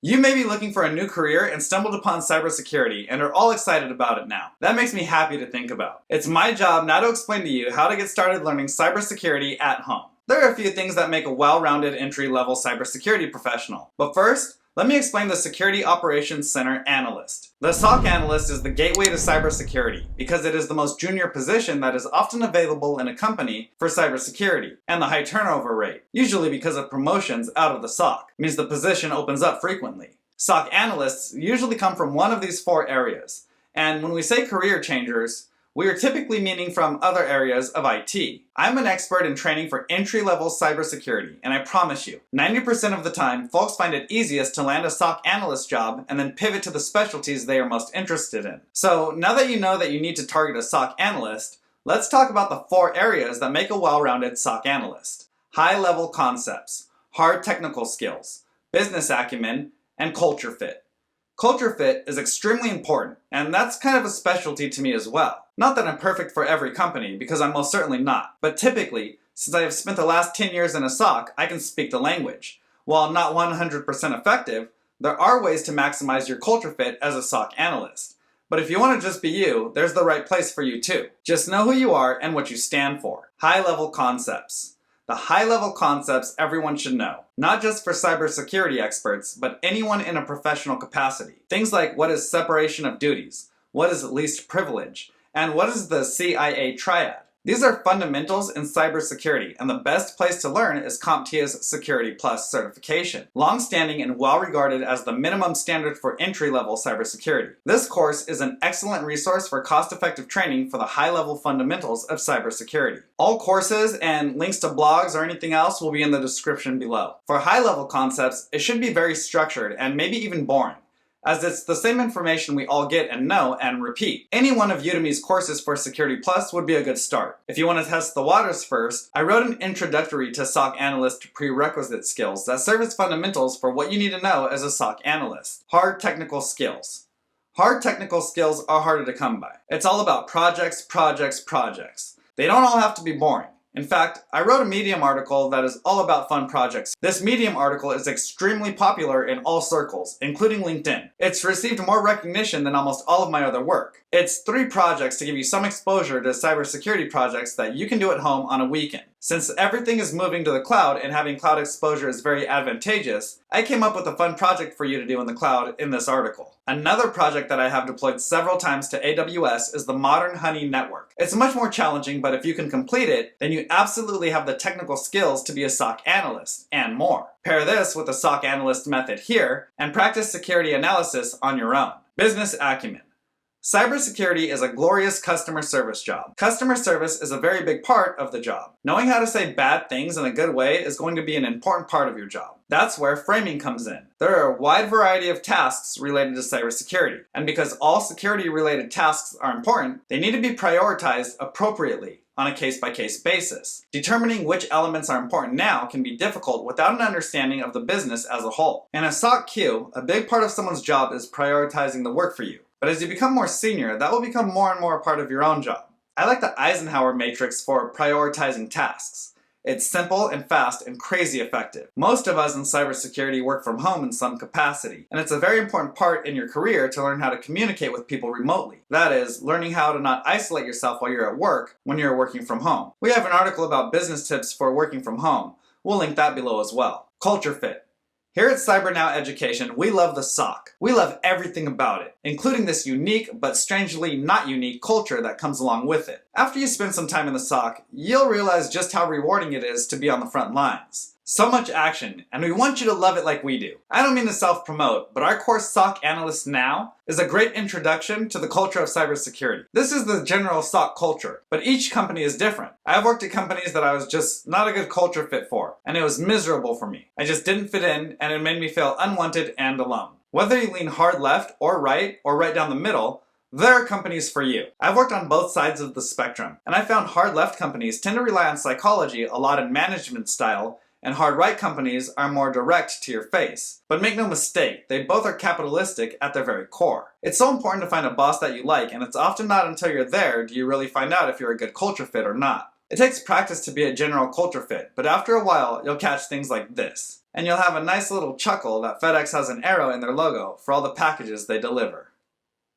You may be looking for a new career and stumbled upon cybersecurity and are all excited about it now. That makes me happy to think about. It's my job now to explain to you how to get started learning cybersecurity at home. There are a few things that make a well-rounded entry-level cybersecurity professional. But first, let me explain the Security Operations Center Analyst. The SOC Analyst is the gateway to cybersecurity because it is the most junior position that is often available in a company for cybersecurity, and the high turnover rate, usually because of promotions out of the SOC, means the position opens up frequently. SOC Analysts usually come from one of these four areas, and when we say career changers, we are typically meaning from other areas of IT. I'm an expert in training for entry-level cybersecurity, and I promise you, 90% of the time, folks find it easiest to land a SOC analyst job and then pivot to the specialties they are most interested in. So now that you know that you need to target a SOC analyst, let's talk about the four areas that make a well-rounded SOC analyst. High-level concepts, hard technical skills, business acumen, and culture fit. Culture fit is extremely important, and that's kind of a specialty to me as well. Not that I'm perfect for every company, because I'm most certainly not, but typically, since I have spent the last 10 years in a SOC, I can speak the language. While not 100% effective, there are ways to maximize your culture fit as a SOC analyst. But if you want to just be you, there's the right place for you too. Just know who you are and what you stand for. High-level concepts. The high-level concepts everyone should know, not just for cybersecurity experts, but anyone in a professional capacity. Things like what is separation of duties, what is least privilege, and what is the CIA triad. These are fundamentals in cybersecurity, and the best place to learn is CompTIA's Security Plus certification, long-standing and well-regarded as the minimum standard for entry-level cybersecurity. This course is an excellent resource for cost-effective training for the high-level fundamentals of cybersecurity. All courses and links to blogs or anything else will be in the description below. For high-level concepts, it should be very structured and maybe even boring, as it's the same information we all get and know and repeat. Any one of Udemy's courses for Security Plus would be a good start. If you want to test the waters first, I wrote an introductory to SOC analyst prerequisite skills that serve as fundamentals for what you need to know as a SOC analyst. Hard technical skills. Hard technical skills are harder to come by. It's all about projects, projects, projects. They don't all have to be boring. In fact, I wrote a Medium article that is all about fun projects. This Medium article is extremely popular in all circles, including LinkedIn. It's received more recognition than almost all of my other work. It's 3 projects to give you some exposure to cybersecurity projects that you can do at home on a weekend. Since everything is moving to the cloud and having cloud exposure is very advantageous, I came up with a fun project for you to do in the cloud in this article. Another project that I have deployed several times to AWS is the Modern Honey Network. It's much more challenging, but if you can complete it, then you absolutely have the technical skills to be a SOC analyst, and more. Pair this with the SOC analyst method here, and practice security analysis on your own. Business acumen. Cybersecurity is a glorious customer service job. Customer service is a very big part of the job. Knowing how to say bad things in a good way is going to be an important part of your job. That's where framing comes in. There are a wide variety of tasks related to cybersecurity, and because all security-related tasks are important, they need to be prioritized appropriately on a case-by-case basis. Determining which elements are important now can be difficult without an understanding of the business as a whole. In a SOC queue, a big part of someone's job is prioritizing the work for you. But as you become more senior, that will become more and more a part of your own job. I like the Eisenhower matrix for prioritizing tasks. It's simple and fast and crazy effective. Most of us in cybersecurity work from home in some capacity, and it's a very important part in your career to learn how to communicate with people remotely. That is, learning how to not isolate yourself while you're at work when you're working from home. We have an article about business tips for working from home. We'll link that below as well. Culture fit. Here at CyberNow Education, we love the SOC. We love everything about it, including this unique, but strangely not unique, culture that comes along with it. After you spend some time in the SOC, you'll realize just how rewarding it is to be on the front lines. So much action, and we want you to love it like we do. I don't mean to self-promote, but our course SOC Analyst Now is a great introduction to the culture of cybersecurity. This is the general SOC culture, but each company is different. I've worked at companies that I was just not a good culture fit for, and it was miserable for me. I just didn't fit in, and it made me feel unwanted and alone. Whether you lean hard left or right down the middle, there are companies for you. I've worked on both sides of the spectrum, and I found hard left companies tend to rely on psychology a lot in management style, and hard right companies are more direct to your face. But make no mistake, they both are capitalistic at their very core. It's so important to find a boss that you like, and it's often not until you're there do you really find out if you're a good culture fit or not. It takes practice to be a general culture fit, but after a while, you'll catch things like this. And you'll have a nice little chuckle that FedEx has an arrow in their logo for all the packages they deliver.